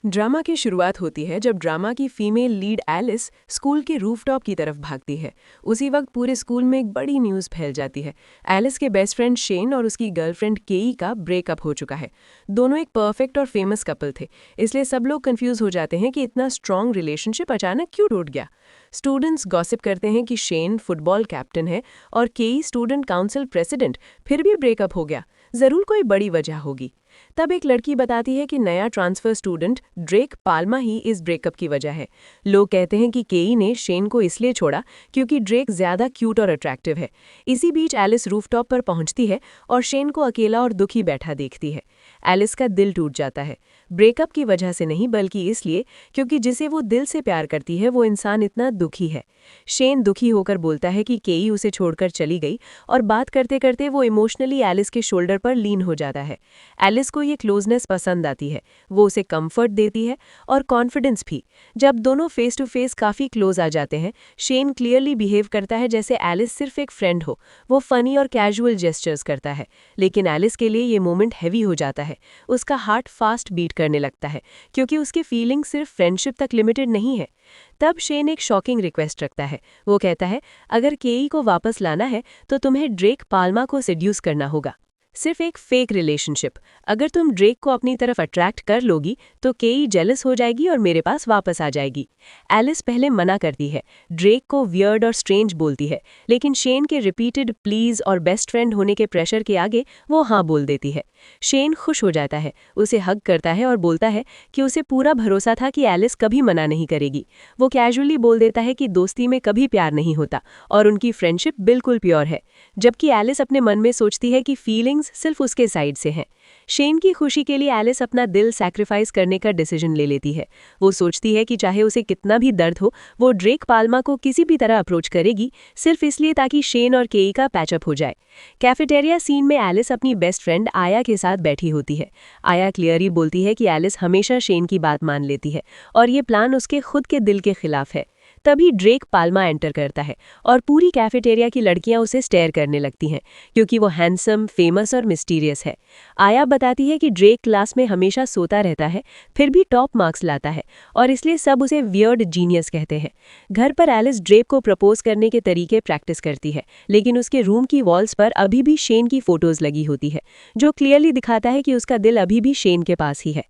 Drama की शुरुआत होती है जब ड्रामा की फीमेल लीड एलिस स्कूल के रूफटॉप की तरफ भागती है। उसी वक्त पूरे स्कूल में एक बड़ी न्यूज़ फैल जाती है। एलिस के बेस्ट फ्रेंड शेन और उसकी गर्लफ्रेंड केई का ब्रेकअप हो चुका है। दोनों एक परफेक्ट और फेमस कपल थे, इसलिए सब लोग कंफ्यूज हो जाते हैं कि इतना स्ट्रॉन्ग रिलेशनशिप अचानक क्यों टूट गया। स्टूडेंट्स गॉसिप करते हैं कि शेन फुटबॉल कैप्टन है और केई स्टूडेंट काउंसिल प्रेसिडेंट, फिर भी ब्रेकअप हो गया, ज़रूर कोई बड़ी वजह होगी। तब एक लड़की बताती है कि नया ट्रांसफर स्टूडेंट ड्रेक पाल्मा ही इस ब्रेकअप की वजह है। लोग कहते हैं कि केई ने शेन को इसलिए छोड़ा क्योंकि ड्रेक ज्यादा क्यूट और अट्रैक्टिव है। इसी बीच एलिस रूफटॉप पर पहुंचती है और शेन को अकेला और दुखी बैठा देखती है। एलिस का दिल टूट जाता है, ब्रेकअप की वजह से नहीं बल्कि इसलिए क्योंकि जिसे वो दिल से प्यार करती है वो इंसान इतना दुखी है। शेन दुखी होकर बोलता है कि केई उसे छोड़कर चली गई और बात करते करते वो इमोशनली एलिस के शोल्डर पर लीन हो जाता है। एलिस को ये क्लोजनेस पसंद आती है, वो उसे कंफर्ट देती है और कॉन्फिडेंस भी। जब दोनों फेस टू फेस काफ़ी क्लोज आ जाते हैं, शेन क्लियरली बिहेव करता है जैसे एलिस सिर्फ एक फ्रेंड हो। वो फनी और कैजुअल जेस्चर्स करता है, लेकिन एलिस के लिए ये मोमेंट हैवी हो जाता है। उसका हार्ट फास्ट बीट करने लगता है क्योंकि उसकी फीलिंग सिर्फ फ्रेंडशिप तक लिमिटेड नहीं है। तब शेन एक शॉकिंग रिक्वेस्ट रखता है। वो कहता है, अगर केई को वापस लाना है तो तुम्हें ड्रेक पाल्मा को सेड्यूस करना होगा। सिर्फ एक फेक रिलेशनशिप। अगर तुम ड्रेक को अपनी तरफ अट्रैक्ट कर लोगी तो केई जेलस हो जाएगी और मेरे पास वापस आ जाएगी। एलिस पहले मना करती है, ड्रेक को वियर्ड और स्ट्रेंज बोलती है, लेकिन शेन के रिपीटेड प्लीज और बेस्ट फ्रेंड होने के प्रेशर के आगे वो हाँ बोल देती है। शेन खुश हो जाता है, उसे हग करता है और बोलता है कि उसे पूरा भरोसा था कि एलिस कभी मना नहीं करेगी। वो कैजुअली बोल देता है कि दोस्ती में कभी प्यार नहीं होता और उनकी फ्रेंडशिप बिल्कुल प्योर है, जबकि एलिस अपने मन में सोचती है कि फीलिंग्स सिर्फ उसके साइड से हैं। शेन की खुशी के लिए एलिस अपना दिल सैक्रिफाइस करने का डिसीजन ले लेती है। वो सोचती है कि चाहे उसे कितना भी दर्द हो, वो ड्रेक पाल्मा को किसी भी तरह अप्रोच करेगी, सिर्फ इसलिए ताकि शेन और केई का पैचअप हो जाए। कैफेटेरिया सीन में एलिस अपनी बेस्ट फ्रेंड आया के साथ बैठी होती है। आया क्लियरली बोलती है कि एलिस हमेशा शेन की बात मान लेती है और ये प्लान उसके खुद के दिल के खिलाफ है। तभी ड्रेक पाल्मा एंटर करता है और पूरी कैफेटेरिया की लड़कियां उसे स्टेयर करने लगती हैं क्योंकि वो हैंडसम, फेमस और मिस्टीरियस है। आया बताती है कि ड्रेक क्लास में हमेशा सोता रहता है, फिर भी टॉप मार्क्स लाता है और इसलिए सब उसे वियर्ड जीनियस कहते हैं। घर पर एलिस ड्रेक को प्रपोज करने के तरीके प्रैक्टिस करती है, लेकिन उसके रूम की वॉल्स पर अभी भी शेन की फोटोज लगी होती है, जो क्लियरली दिखाता है कि उसका दिल अभी भी शेन के पास ही है।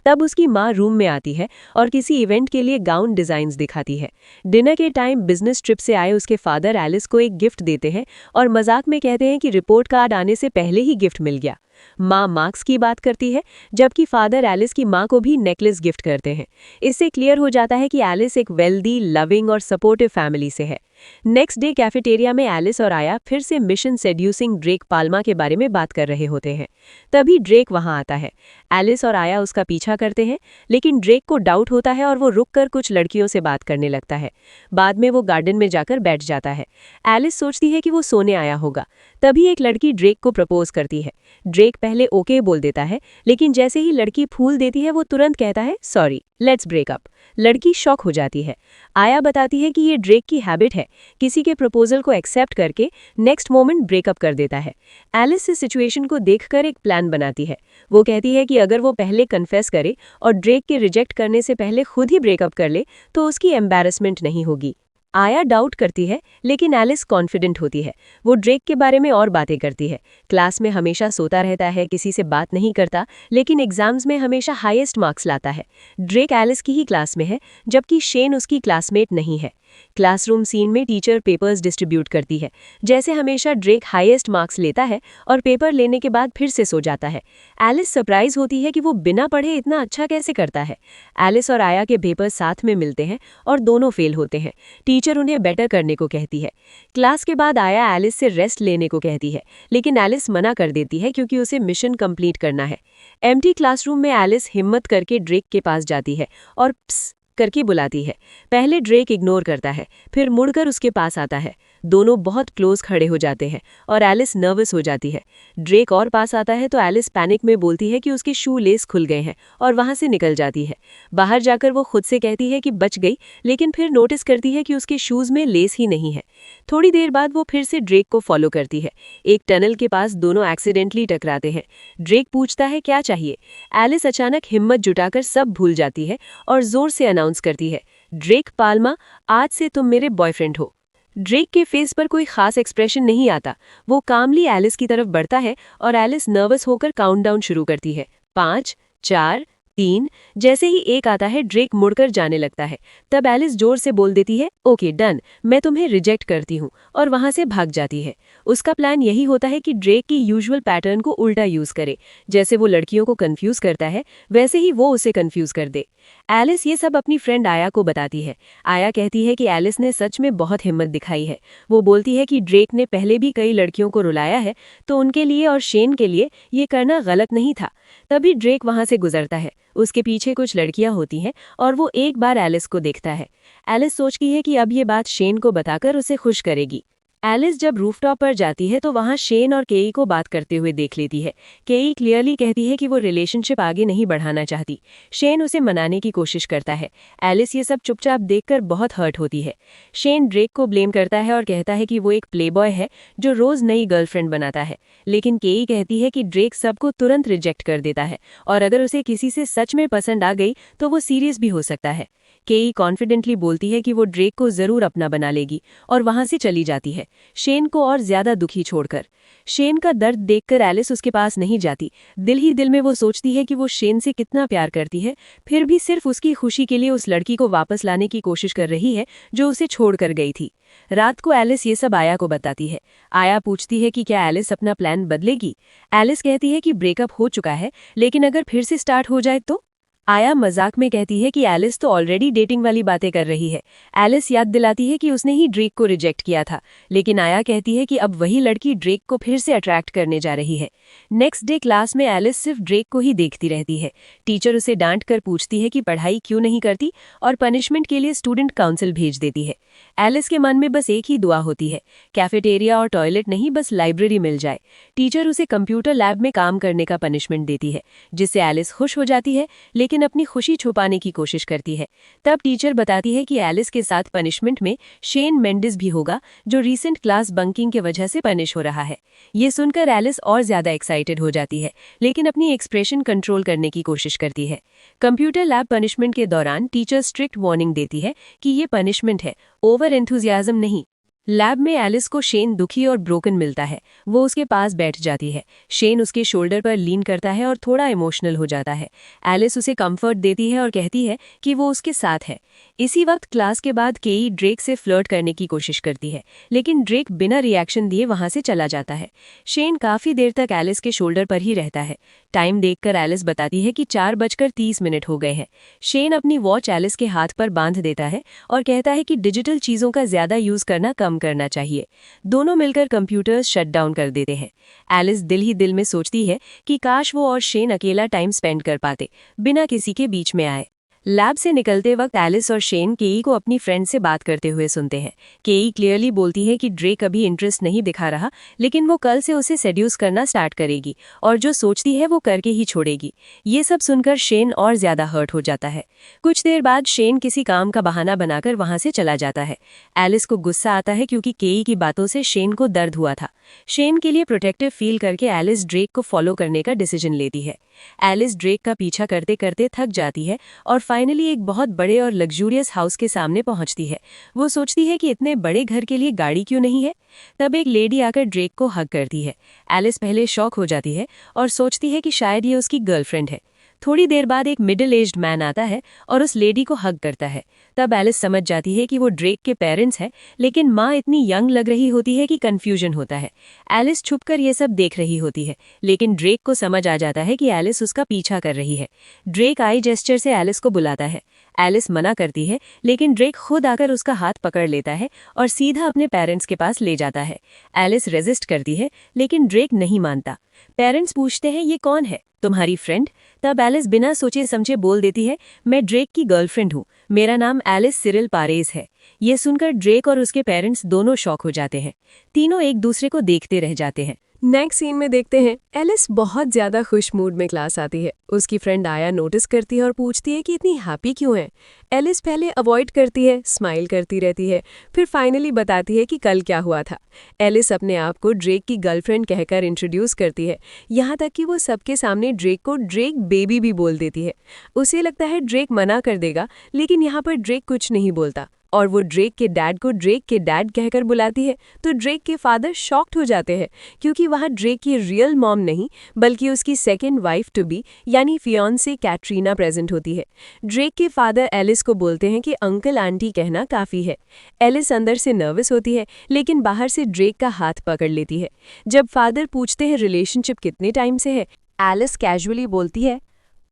तब उसकी माँ रूम में आती है और किसी इवेंट के लिए गाउन डिजाइन्स दिखाती है। डिनर के टाइम बिजनेस ट्रिप से आए उसके फादर एलिस को एक गिफ्ट देते हैं और मजाक में कहते हैं कि रिपोर्ट कार्ड आने से पहले ही गिफ्ट मिल गया। माँ मार्क्स की बात करती है, जबकि फादर एलिस की माँ को भी नेकलेस गिफ्ट करते हैं। इससे क्लियर हो जाता है कि एलिस एक वेल्दी, लविंग और सपोर्टिव फैमिली से है। नेक्स्ट डे कैफेटेरिया में एलिस और आया फिर से मिशन सेड्यूसिंग ड्रेक पाल्मा के बारे में बात कर रहे होते हैं। तभी ड्रेक वहां आता है। एलिस और आया उसका पीछा करते हैं, लेकिन ड्रेक को डाउट होता है और वो रुककर कुछ लड़कियों से बात करने लगता है। बाद में वो गार्डन में जाकर बैठ जाता है। एलिस सोचती है कि वो सोने आया होगा। तभी एक लड़की ड्रेक को प्रपोज करती है। ड्रेक पहले ओके बोल देता है, लेकिन जैसे ही लड़की फूल देती है वो तुरंत कहता है, सॉरी, लेट्स ब्रेक अप। लड़की शॉक हो जाती है। आया बताती है कि ये ड्रेक की हैबिट है, किसी के प्रपोजल को एक्सेप्ट करके नेक्स्ट मोमेंट ब्रेकअप कर देता है। एलिस इस सिचुएशन को देखकर एक प्लान बनाती है। वो कहती है कि अगर वो पहले कन्फेस करे और ड्रेक के रिजेक्ट करने से पहले खुद ही ब्रेकअप कर ले तो उसकी एम्बैरेसमेंट नहीं होगी। आया डाउट करती है, लेकिन एलिस कॉन्फिडेंट होती है। वो ड्रेक के बारे में और बातें करती है। क्लास में हमेशा सोता रहता है, किसी से बात नहीं करता, लेकिन एग्जाम्स में हमेशा हाईएस्ट मार्क्स लाता है। ड्रेक एलिस की ही क्लास में है, जबकि शेन उसकी क्लासमेट नहीं है। क्लासरूम सीन में टीचर पेपर्स डिस्ट्रीब्यूट करती है। जैसे हमेशा ड्रेक हाईएस्ट मार्क्स लेता है और पेपर लेने के बाद फिर से सो जाता है। एलिस सरप्राइज होती है कि वो बिना पढ़े इतना अच्छा कैसे करता है। एलिस और आया के पेपर्स साथ में मिलते हैं और दोनों फेल होते हैं। टीचर उन्हें बेटर करने को कहती है। क्लास के बाद आया एलिस से रेस्ट लेने को कहती है, लेकिन एलिस मना कर देती है क्योंकि उसे मिशन कंप्लीट करना है। एम्प्टी क्लासरूम में एलिस हिम्मत करके ड्रेक के पास जाती है और प्स करके बुलाती है। पहले ड्रेक इग्नोर करता है, फिर मुड़कर उसके पास आता है। दोनों बहुत क्लोज खड़े हो जाते हैं और एलिस नर्वस हो जाती है। ड्रेक और पास आता है तो एलिस पैनिक में बोलती है कि उसके शू लेस खुल गए हैं और वहां से निकल जाती है। बाहर जाकर वो खुद से कहती है कि बच गई, लेकिन फिर नोटिस करती है कि उसके शूज में लेस ही नहीं है। थोड़ी देर बाद वो फिर से ड्रेक को फॉलो करती है। एक टनल के पास दोनों एक्सीडेंटली टकराते हैं। ड्रेक पूछता है क्या चाहिए। एलिस अचानक हिम्मत जुटाकर सब भूल जाती है और जोर से अनाउंस करती है, ड्रेक पाल्मा, आज से तुम मेरे बॉयफ्रेंड हो। ड्रेक के फेस पर कोई खास एक्सप्रेशन नहीं आता। वो कामली एलिस की तरफ बढ़ता है और एलिस नर्वस होकर काउंटडाउन शुरू करती है। 5, 4, 3। जैसे ही एक आता है ड्रेक मुड़कर जाने लगता है। तब एलिस जोर से बोल देती है, ओके डन, मैं तुम्हें रिजेक्ट करती हूँ, और वहां से भाग जाती है। उसका प्लान यही होता है कि ड्रेक की यूजुअल पैटर्न को उल्टा यूज करे। जैसे वो लड़कियों को कंफ्यूज करता है, वैसे ही वो उसे कंफ्यूज कर दे। एलिस ये सब अपनी फ्रेंड आया को बताती है। आया कहती है कि एलिस ने सच में बहुत हिम्मत दिखाई है। वो बोलती है कि ड्रेक ने पहले भी कई लड़कियों को रुलाया है, तो उनके लिए और शेन के लिए ये करना गलत नहीं था। तभी ड्रेक वहां से गुजरता है। उसके पीछे कुछ लड़कियां होती हैं और वो एक बार एलिस को देखता है। एलिस सोचती है कि अब ये बात शेन को बताकर उसे खुश करेगी। एलिस जब रूफटॉप पर जाती है तो वहां शेन और केई को बात करते हुए देख लेती है। केई क्लियरली कहती है कि वो रिलेशनशिप आगे नहीं बढ़ाना चाहती। शेन उसे मनाने की कोशिश करता है। एलिस ये सब चुपचाप देखकर बहुत हर्ट होती है। शेन ड्रेक को ब्लेम करता है और कहता है कि वो एक प्लेबॉय है जो रोज नई गर्लफ्रेंड बनाता है। लेकिन केई कहती है कि ड्रेक सबको तुरंत रिजेक्ट कर देता है और अगर उसे किसी से सच में पसंद आ गई तो वो सीरियस भी हो सकता है। केई कॉन्फिडेंटली बोलती है कि वो ड्रेक को जरूर अपना बना लेगी और वहां से चली जाती है, शेन को और ज्यादा दुखी छोड़कर। शेन का दर्द देखकर एलिस उसके पास नहीं जाती। दिल ही दिल में वो सोचती है कि वो शेन से कितना प्यार करती है, फिर भी सिर्फ उसकी खुशी के लिए उस लड़की को वापस लाने की कोशिश कर रही है जो उसे छोड़कर गई थी। रात को एलिस ये सब आया को बताती है। आया पूछती है कि क्या एलिस अपना प्लान बदलेगी। एलिस कहती है कि ब्रेकअप हो चुका है, लेकिन अगर फिर से स्टार्ट हो जाए तो। आया मजाक में कहती है कि एलिस तो ऑलरेडी डेटिंग वाली बातें कर रही है। एलिस याद दिलाती है कि उसने ही ड्रेक को रिजेक्ट किया था, लेकिन आया कहती है कि अब वही लड़की ड्रेक को फिर से अट्रैक्ट करने जा रही है। नेक्स्ट डे क्लास में एलिस सिर्फ ड्रेक को ही देखती रहती है। टीचर उसे डांट कर पूछती है कि पढ़ाई क्यों नहीं करती और पनिशमेंट के लिए स्टूडेंट काउंसिल भेज देती है। एलिस के मन में बस एक ही दुआ होती है, कैफेटेरिया और टॉयलेट नहीं, बस लाइब्रेरी मिल जाए। टीचर उसे कंप्यूटर लैब में काम करने का पनिशमेंट देती है, जिससे एलिस खुश हो जाती है, लेकिन अपनी खुशी छुपाने की कोशिश करती है। तब टीचर बताती है कि एलिस के साथ पनिशमेंट में शेन मेंडिस भी होगा, जो रीसेंट क्लास बंकिंग के वजह से पनिश हो रहा है। ये सुनकर एलिस और ज्यादा एक्साइटेड हो जाती है, लेकिन अपनी एक्सप्रेशन कंट्रोल करने की कोशिश करती है। कंप्यूटर लैब पनिशमेंट के दौरान टीचर स्ट्रिक्ट वार्निंग देती है कि ये पनिशमेंट है, ओवर एंथुजियाज्म नहीं। लैब में एलिस को शेन दुखी और ब्रोकन मिलता है। वो उसके पास बैठ जाती है। शेन उसके शोल्डर पर लीन करता है और थोड़ा इमोशनल हो जाता है। एलिस उसे कंफर्ट देती है और कहती है कि वो उसके साथ है। इसी वक्त क्लास के बाद केई ड्रेक से फ्लर्ट करने की कोशिश करती है, लेकिन ड्रेक बिना रिएक्शन दिए वहां से चला जाता है। शेन काफी देर तक एलिस के शोल्डर पर ही रहता है। टाइम देखकर एलिस बताती है कि 4:30 हो गए हैं। शेन अपनी वॉच एलिस के हाथ पर बांध देता है और कहता है कि डिजिटल चीजों का ज्यादा यूज करना कम करना चाहिए। दोनों मिलकर कंप्यूटर्स शट डाउन कर देते हैं। एलिस दिल ही दिल में सोचती है कि काश वो और शेन अकेला टाइम स्पेंड कर पाते, बिना किसी के बीच में आए। लैब से निकलते वक्त एलिस और शेन केई को अपनी फ्रेंड से बात करते हुए सुनते हैं। केई क्लियरली बोलती है कि ड्रेक अभी इंटरेस्ट नहीं दिखा रहा, लेकिन वो कल से उसे सेड्यूस करना स्टार्ट करेगी और जो सोचती है वो करके ही छोड़ेगी। ये सब सुनकर शेन और ज्यादा हर्ट हो जाता है। कुछ देर बाद शेन किसी काम का बहाना बनाकर वहां से चला जाता है। एलिस को गुस्सा आता है क्योंकि केई की बातों से शेन को दर्द हुआ था। शेन के लिए प्रोटेक्टिव फील करके एलिस ड्रेक को फॉलो करने का डिसीजन लेती है। एलिस ड्रेक का पीछा करते करते थक जाती है और फाइनली एक बहुत बड़े और लग्जूरियस हाउस के सामने पहुंचती है। वो सोचती है कि इतने बड़े घर के लिए गाड़ी क्यों नहीं है। तब एक लेडी आकर ड्रेक को हग करती है। एलिस पहले शॉक हो जाती है और सोचती है कि शायद ये उसकी गर्लफ्रेंड है। थोड़ी देर बाद एक मिडिल एज्ड मैन आता है और उस लेडी को हग करता है। तब एलिस समझ जाती है कि वो ड्रेक के पेरेंट्स हैं, लेकिन माँ इतनी यंग लग रही होती है कि कंफ्यूजन होता है। एलिस छुपकर ये सब देख रही होती है, लेकिन ड्रेक को समझ आ जाता है कि एलिस उसका पीछा कर रही है। ड्रेक आई जेस्चर से एलिस को बुलाता है। एलिस मना करती है, लेकिन ड्रेक खुद आकर उसका हाथ पकड़ लेता है और सीधा अपने पेरेंट्स के पास ले जाता है। एलिस रेजिस्ट करती है, लेकिन ड्रेक नहीं मानता। पेरेंट्स पूछते हैं ये कौन है, तुम्हारी फ्रेंड? तब एलिस बिना सोचे समझे बोल देती है, मैं ड्रेक की गर्लफ्रेंड हूँ, मेरा नाम एलिस सिरिल पारेज है। ये सुनकर ड्रेक और उसके पेरेंट्स दोनों शॉक हो जाते हैं। तीनों एक दूसरे को देखते रह जाते हैं। नेक्स्ट सीन में देखते हैं एलिस बहुत ज्यादा खुश मूड में क्लास आती है। उसकी फ्रेंड आया नोटिस करती है और पूछती है कि इतनी हैप्पी क्यों है। एलिस पहले अवॉइड करती है, स्माइल करती रहती है, फिर फाइनली बताती है कि कल क्या हुआ था। एलिस अपने आप को ड्रेक की गर्लफ्रेंड कहकर इंट्रोड्यूस करती है, यहाँ तक कि वो सबके सामने ड्रेक को ड्रेक बेबी भी बोल देती है। उसे लगता है ड्रेक मना कर देगा, लेकिन यहाँ पर ड्रेक कुछ नहीं बोलता और वो ड्रेक के डैड को ड्रेक के डैड कहकर बुलाती है। तो ड्रेक के फादर शॉक्ड हो जाते हैं, क्योंकि वहाँ ड्रेक की रियल मॉम नहीं बल्कि उसकी सेकेंड वाइफ टू बी यानी फियांसे कैटरीना प्रेजेंट होती है। ड्रेक के फादर एलिस को बोलते हैं कि अंकल आंटी कहना काफ़ी है। एलिस अंदर से नर्वस होती है, लेकिन बाहर से ड्रेक का हाथ पकड़ लेती है। जब फादर पूछते हैं रिलेशनशिप कितने टाइम से है, एलिस कैजुअली बोलती है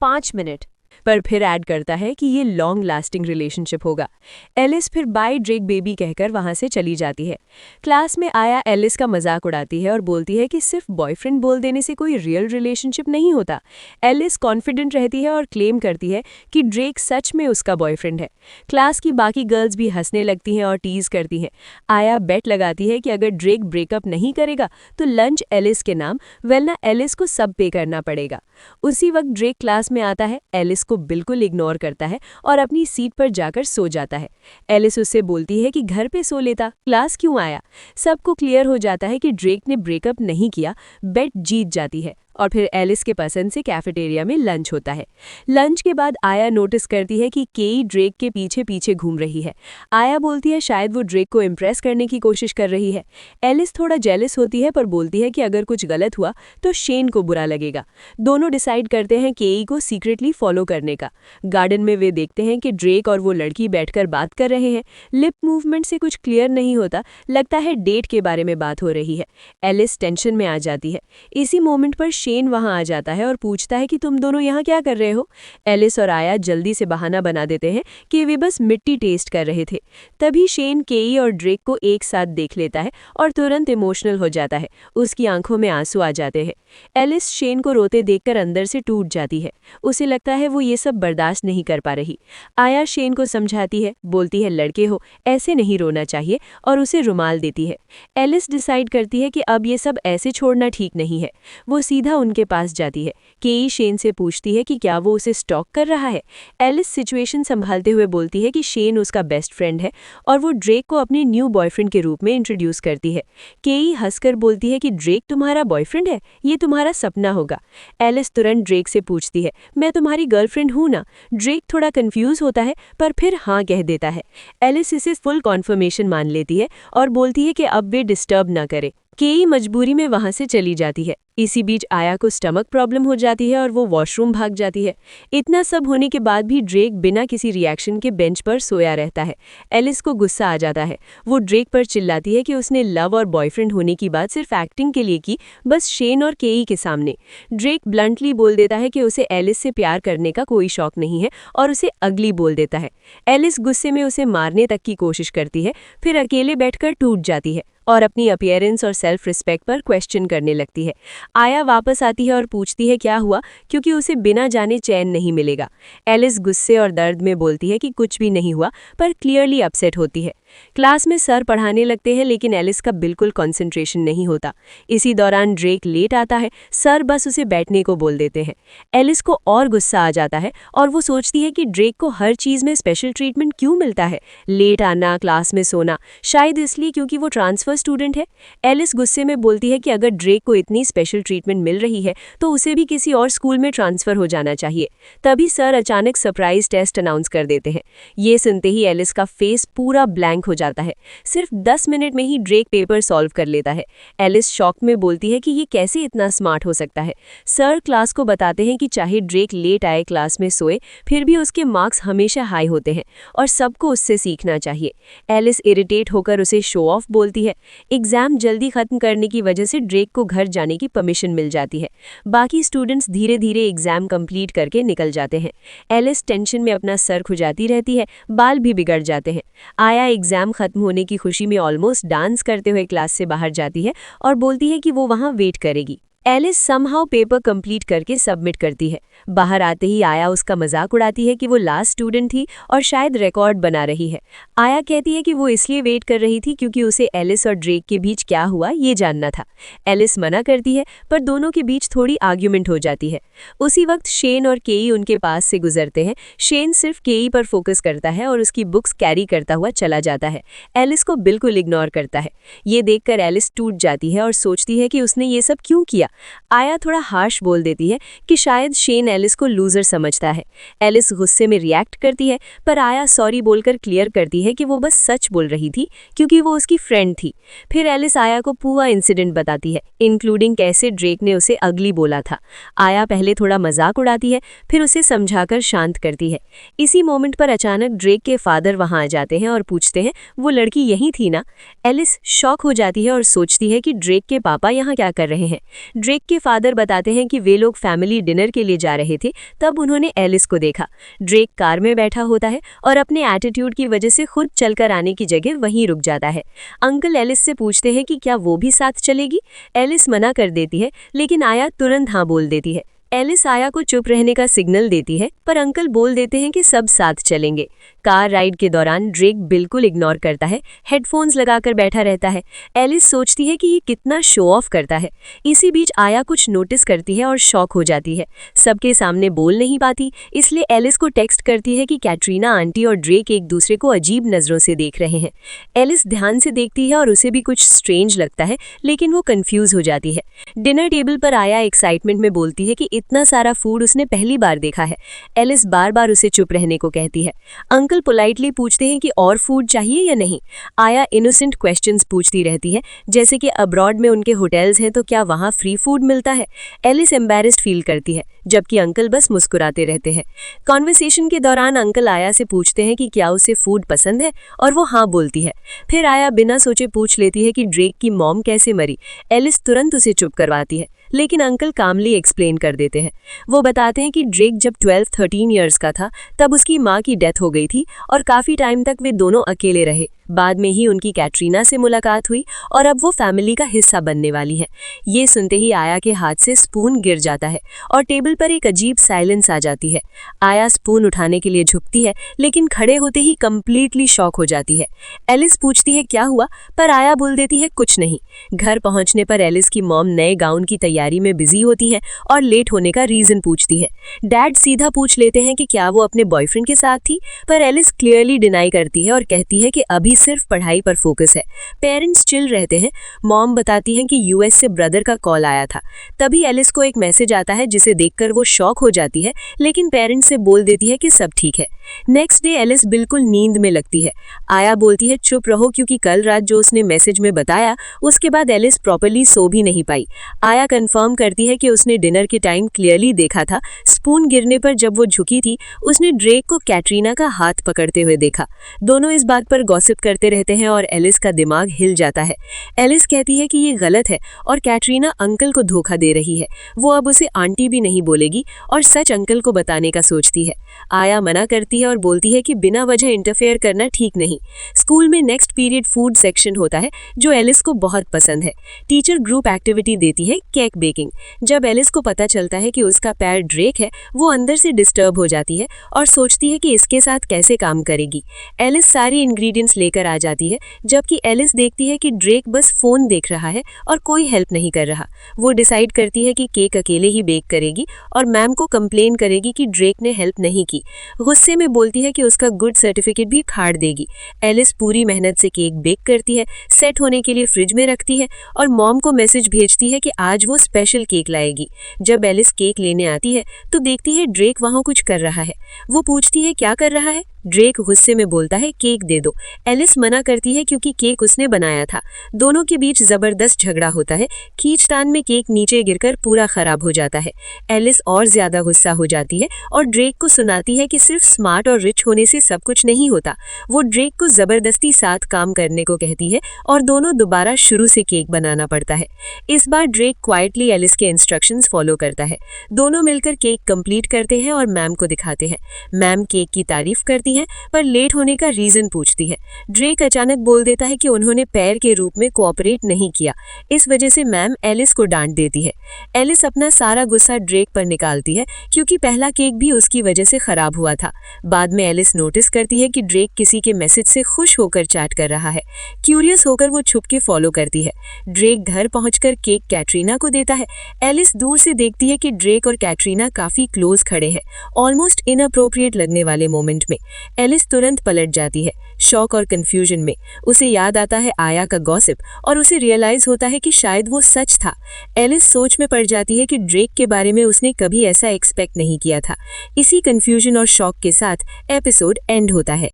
5 मिनट, पर फिर ऐड करता है कि ये लॉन्ग लास्टिंग रिलेशनशिप होगा। एलिस फिर बाय ड्रेक बेबी कहकर वहां से चली जाती है। क्लास में आया एलिस का मजाक उड़ाती है और बोलती है कि सिर्फ बॉयफ्रेंड बोल देने से कोई रियल रिलेशनशिप नहीं होता। एलिस कॉन्फिडेंट रहती है और क्लेम करती है कि ड्रेक सच में उसका बॉयफ्रेंड है। क्लास की बाकी गर्ल्स भी हंसने लगती हैं और टीज करती हैं। आया बेट लगाती है कि अगर ड्रेक ब्रेकअप नहीं करेगा तो लंच एलिस के नाम, वरना एलिस को सब पे करना पड़ेगा। उसी वक्त ड्रेक क्लास में आता है, एलिस को बिल्कुल इग्नोर करता है और अपनी सीट पर जाकर सो जाता है। एलिस उससे बोलती है कि घर पे सो लेता, क्लास क्यों आया। सबको क्लियर हो जाता है कि ड्रेक ने ब्रेकअप नहीं किया, बेट जीत जाती है और फिर एलिस के पसंद से कैफेटेरिया में लंच होता है। लंच के बाद आया नोटिस करती है कि केई ड्रेक के पीछे पीछे घूम रही है। आया बोलती है शायद वो ड्रेक को इम्प्रेस करने की कोशिश कर रही है। एलिस थोड़ा जेलस होती है पर बोलती है कि अगर कुछ गलत हुआ तो शेन को बुरा लगेगा। दोनों डिसाइड करते हैं केई को सीक्रेटली फॉलो करने का। गार्डन में वे देखते हैं कि ड्रेक और वो लड़की बैठकर बात कर रहे हैं। लिप मूवमेंट से कुछ क्लियर नहीं होता, लगता है डेट के बारे में बात हो रही है। एलिस टेंशन में आ जाती है। इसी मोमेंट पर शेन वहां आ जाता है और पूछता है कि तुम दोनों यहाँ क्या कर रहे हो। एलिस और आया जल्दी से बहाना बना देते हैं कि वे बस मिट्टी टेस्ट कर रहे थे। तभी शेन केई और ड्रेक को एक साथ देख लेता है और तुरंत इमोशनल हो जाता है। उसकी आंखों में आंसू आ जाते हैं। एलिस शेन को रोते देखकर अंदर से टूट जाती है। उसे लगता है वो ये सब बर्दाश्त नहीं कर पा रही। आया शेन को समझाती है, बोलती है लड़के हो, ऐसे नहीं रोना चाहिए, और उसे रुमाल देती है। एलिस डिसाइड करती है कि अब ये सब ऐसे छोड़ना ठीक नहीं है। वो सीधा उनके पास जाती है। केई शेन से पूछती है कि क्या वो उसे स्टॉक कर रहा है। एलिस सिचुएशन संभालते हुए बोलती है कि शेन उसका बेस्ट फ्रेंड है और वो ड्रेक को अपने न्यू बॉयफ्रेंड के रूप में इंट्रोड्यूस करती है। केई हंसकर बोलती है कि ड्रेक तुम्हारा बॉयफ्रेंड है, ये तुम्हारा सपना होगा। एलिस तुरंत ड्रेक से पूछती है, मैं तुम्हारी गर्लफ्रेंड हूं ना। ड्रेक थोड़ा कंफ्यूज होता है पर फिर हाँ कह देता है। एलिस इसे फुल कॉन्फर्मेशन मान लेती है और बोलती है कि अब वे डिस्टर्ब ना करे। केई मजबूरी में वहां से चली जाती है। इसी बीच आया को स्टमक प्रॉब्लम हो जाती है और वो वॉशरूम भाग जाती है। इतना सब होने के बाद भी ड्रेक बिना किसी रिएक्शन के बेंच पर सोया रहता है। एलिस को गुस्सा आ जाता है। वो ड्रेक पर चिल्लाती है कि उसने लव और बॉयफ्रेंड होने की बात सिर्फ एक्टिंग के लिए की, बस शेन और केई के सामने। ड्रेक ब्लंटली बोल देता है कि उसे एलिस से प्यार करने का कोई शौक नहीं है और उसे अगली बोल देता है। एलिस गुस्से में उसे मारने तक की कोशिश करती है, फिर अकेले बैठकर टूट जाती है और अपनी अपीयरेंस और सेल्फ रिस्पेक्ट पर क्वेश्चन करने लगती है। आया वापस आती है और पूछती है क्या हुआ, क्योंकि उसे बिना जाने चैन नहीं मिलेगा। एलिस गुस्से और दर्द में बोलती है कि कुछ भी नहीं हुआ, पर क्लियरली अपसेट होती है। क्लास में सर पढ़ाने लगते हैं, लेकिन एलिस का बिल्कुल कंसंट्रेशन नहीं होता। इसी दौरान ड्रेक लेट आता है। सर बस उसे बैठने को बोल देते हैं। एलिस को और गुस्सा आ जाता है और वो सोचती है कि ड्रेक को हर चीज़ में स्पेशल ट्रीटमेंट क्यों मिलता है। लेट आना, क्लास में सोना, शायद इसलिए क्योंकि वो ट्रांसफर स्टूडेंट है। एलिस गुस्से में बोलती है कि अगर ड्रेक को इतनी स्पेशल ट्रीटमेंट मिल रही है तो उसे भी किसी और स्कूल में ट्रांसफर हो जाना चाहिए। तभी सर अचानक सरप्राइज टेस्ट अनाउंस कर देते हैं। ये सुनते ही एलिस का फेस पूरा ब्लैंक हो जाता है। सिर्फ 10 मिनट में ही ड्रेक पेपर सॉल्व कर लेता है। एलिस शॉक में बोलती है कि ये कैसे इतना स्मार्ट हो सकता है। सर क्लास को बताते हैं कि चाहे ड्रेक लेट आए, क्लास में सोए, फिर भी उसके मार्क्स हमेशा हाई होते हैं और सबको उससे सीखना चाहिए। एलिस इरिटेट होकर उसे शो ऑफ बोलती है। एग्जाम जल्दी खत्म करने की वजह से ड्रेक को घर जाने की परमिशन मिल जाती है। बाकी स्टूडेंट्स धीरे धीरे एग्जाम कंप्लीट करके निकल जाते हैं। एलिस टेंशन में अपना सर खुजाती रहती है, बाल भी बिगड़ जाते हैं। आया एग्जाम खत्म होने की खुशी में ऑलमोस्ट डांस करते हुए क्लास से बाहर जाती है और बोलती है कि वो वहां वेट करेगी। एलिस समहाउ पेपर कंप्लीट करके सबमिट करती है। बाहर आते ही आया उसका मजाक उड़ाती है कि वो लास्ट स्टूडेंट थी और शायद रिकॉर्ड बना रही है। आया कहती है कि वो इसलिए वेट कर रही थी क्योंकि उसे एलिस और ड्रेक के बीच क्या हुआ ये जानना था। एलिस मना करती है पर दोनों के बीच थोड़ी आर्ग्यूमेंट हो जाती है। उसी वक्त शेन और केई उनके पास से गुजरते हैं। शेन सिर्फ केई पर फोकस करता है और उसकी बुक्स कैरी करता हुआ चला जाता है। एलिस को बिल्कुल इग्नोर करता है। ये देखकर एलिस टूट जाती है और सोचती है कि उसने ये सब क्यों किया। आया थोड़ा हार्श बोल देती है कि शायद शेन एलिस को लूजर समझता है। एलिस गुस्से में रिएक्ट करती है पर आया सॉरी बोलकर क्लियर करती है कि वो बस सच बोल रही थी क्योंकि वो उसकी फ्रेंड थी। फिर एलिस आया को पूरा इंसिडेंट बताती है, इंक्लूडिंग कैसे ड्रेक ने उसे अगली बोला था। आया पहले थोड़ा मजाक उड़ाती है फिर उसे समझाकर शांत करती है। इसी मोमेंट पर अचानक ड्रेक के फादर वहां आ जाते हैं और पूछते हैं वो लड़की यही थी ना। एलिस शॉक हो जाती है और सोचती है कि ड्रेक के पापा यहाँ क्या कर रहे हैं। ड्रेक के फादर बताते हैं कि वे लोग फैमिली डिनर के लिए जा रहे थे, तब उन्होंने एलिस को देखा। ड्रेक कार में बैठा होता है और अपने एटीट्यूड की वजह से खुद चलकर आने की जगह वहीं रुक जाता है। अंकल एलिस से पूछते हैं कि क्या वो भी साथ चलेगी। एलिस मना कर देती है लेकिन आया तुरंत हाँ बोल देती है। एलिस आया को चुप रहने का सिग्नल देती है पर अंकल बोल देते हैं कि सब साथ चलेंगे। कार राइड के दौरान ड्रेक बिल्कुल इग्नोर करता है, हेडफोन्स लगाकर बैठा रहता है। एलिस सोचती है कि ये कितना शो ऑफ करता है। इसी बीच आया कुछ नोटिस करती है और शॉक हो जाती है। सबके सामने बोल नहीं पाती, इसलिए एलिस को टेक्स्ट करती है कि कैटरीना आंटी और ड्रेक एक दूसरे को अजीब नज़रों से देख रहे हैं। एलिस ध्यान से देखती है और उसे भी कुछ स्ट्रेंज लगता है लेकिन वो कंफ्यूज हो जाती है। डिनर टेबल पर आया एक्साइटमेंट में बोलती है कि इतना सारा फूड उसने पहली बार देखा है। एलिस बार बार उसे चुप रहने को कहती है। अंकल पोलाइटली पूछते हैं कि और फूड चाहिए या नहीं। आया इनोसेंट क्वेश्चंस पूछती रहती है जैसे कि अब्रॉड में उनके होटल्स हैं तो क्या वहाँ फ्री फूड मिलता है। एलिस एम्बैरेस्ड फील करती है जबकि अंकल बस मुस्कुराते रहते हैं। कॉन्वर्सेशन के दौरान अंकल आया से पूछते हैं कि क्या उसे फूड पसंद है और वो हाँ बोलती है। फिर आया बिना सोचे पूछ लेती है कि ड्रेक की मॉम कैसे मरी। एलिस तुरंत उसे चुप करवाती है लेकिन अंकल कामली एक्सप्लेन कर देते हैं। वो बताते हैं कि ड्रेक जब 12-13 इयर्स का था तब उसकी माँ की डेथ हो गई थी और काफ़ी टाइम तक वे दोनों अकेले रहे। बाद में ही उनकी कैटरीना से मुलाकात हुई और अब वो फैमिली का हिस्सा बनने वाली है। ये सुनते ही आया के हाथ से स्पून गिर जाता है और टेबल पर एक अजीब साइलेंस आ जाती है। आया स्पून उठाने के लिए झुकती है लेकिन खड़े होते ही कंप्लीटली शॉक हो जाती है। एलिस पूछती है क्या हुआ पर आया बोल देती है कुछ नहीं। घर पहुंचने पर एलिस की मॉम नए गाउन की तैयारी में बिजी होती हैं और लेट होने का रीजन पूछती है। डैड सीधा पूछ लेते हैं कि क्या वो अपने बॉयफ्रेंड के साथ थी पर एलिस क्लियरली डिनाई करती है और कहती है कि अभी सिर्फ पढ़ाई पर फोकस है। पेरेंट्स चिल रहते हैं। मॉम बताती हैं कि यूएस से ब्रदर का कॉल आया था। तभी एलिस को एक मैसेज आता है जिसे देखकर वो शॉक हो जाती है लेकिन पेरेंट्स से बोल देती है कि सब ठीक है। नेक्स्ट डे एलिस बिल्कुल नींद में लगती है। आया बोलती है चुप रहो क्योंकि कल रात जो उसने मैसेज में बताया उसके बाद एलिस प्रॉपर्ली सो भी नहीं पाई। आया कंफर्म करती है कि उसने डिनर के टाइम क्लियरली देखा था। स्पून गिरने पर जब वो झुकी थी उसने ड्रेक को कैटरीना का हाथ पकड़ते हुए देखा। दोनों इस बात पर गॉसिप करते रहते हैं और एलिस का दिमाग हिल जाता है। एलिस कहती है कि ये गलत है और कैटरीना अंकल को धोखा दे रही है। वो अब उसे आंटी भी नहीं बोलेगी और सच अंकल को बताने का सोचती है। आया मना करती है और बोलती है कि बिना वजह इंटरफेयर करना ठीक नहीं। स्कूल में नेक्स्ट पीरियड फूड सेक्शन होता है जो एलिस को बहुत पसंद है। टीचर ग्रुप एक्टिविटी देती है केक बेकिंग। जब एलिस को पता चलता है कि उसका पैर ड्रेक है वो अंदर से डिस्टर्ब हो जाती है और सोचती है कि इसके साथ कैसे काम करेगी। एलिस सारी इंग्रेडिएंट्स लेकर आ जाती है जबकि एलिस देखती है कि ड्रेक बस फोन देख रहा है और कोई हेल्प नहीं कर रहा। वो डिसाइड करती है कि केक अकेले ही बेक करेगी और मैम को कंप्लेन करेगी कि ड्रेक ने हेल्प नहीं की। गुस्से में बोलती है कि उसका गुड सर्टिफिकेट भी फाड़ देगी। एलिस पूरी मेहनत से केक बेक करती है, सेट होने के लिए फ्रिज में रखती है और मॉम को मैसेज भेजती है कि आज वो स्पेशल केक लाएगी। जब एलिस केक लेने आती है तो देखती है ड्रेक वहाँ कुछ कर रहा है। वो पूछती है क्या कर रहा है। ड्रेक गुस्से में बोलता है केक दे दो। एलिस मना करती है क्योंकि केक उसने बनाया था। दोनों के बीच जबरदस्त झगड़ा होता है। खींचतान में केक नीचे गिरकर पूरा खराब हो जाता है। एलिस और ज्यादा गुस्सा हो जाती है और ड्रेक को सुनाती है कि सिर्फ स्मार्ट और रिच होने से सब कुछ नहीं होता। वो ड्रेक को जबरदस्ती साथ काम करने को कहती है और दोनों दोबारा शुरू से केक बनाना पड़ता है। इस बार ड्रेक क्वाइटली एलिस के इंस्ट्रक्शंस फॉलो करता है। दोनों मिलकर केक कंप्लीट करते हैं और मैम को दिखाते हैं। मैम केक की तारीफ करती करती है पर लेट होने का रीजन पूछती है। ड्रेक अचानक बोल देता है कि उन्होंने पैर के रूप में कोऑपरेट नहीं किया, इस वजह से मैम एलिस को डांट देती है। एलिस अपना सारा गुस्सा ड्रेक पर निकालती है क्योंकि पहला केक भी उसकी वजह से खराब हुआ था। बाद में एलिस नोटिस करती है कि ड्रेक किसी के मैसेज से खुश होकर चैट कर रहा है। क्यूरियस होकर वो छुप के फॉलो करती है। ड्रेक घर पहुंचकर केक कैटरीना को देता है। एलिस दूर से देखती है कि ड्रेक और कैटरीना काफी क्लोज खड़े हैं, ऑलमोस्ट इनअप्रोप्रिएट लगने वाले मोमेंट में। एलिस तुरंत पलट जाती है, शॉक और कंफ्यूजन में। उसे याद आता है आया का गॉसिप और उसे रियलाइज होता है कि शायद वो सच था। एलिस सोच में पड़ जाती है कि ड्रेक के बारे में उसने कभी ऐसा एक्सपेक्ट नहीं किया था। इसी कंफ्यूजन और शॉक के साथ एपिसोड एंड होता है।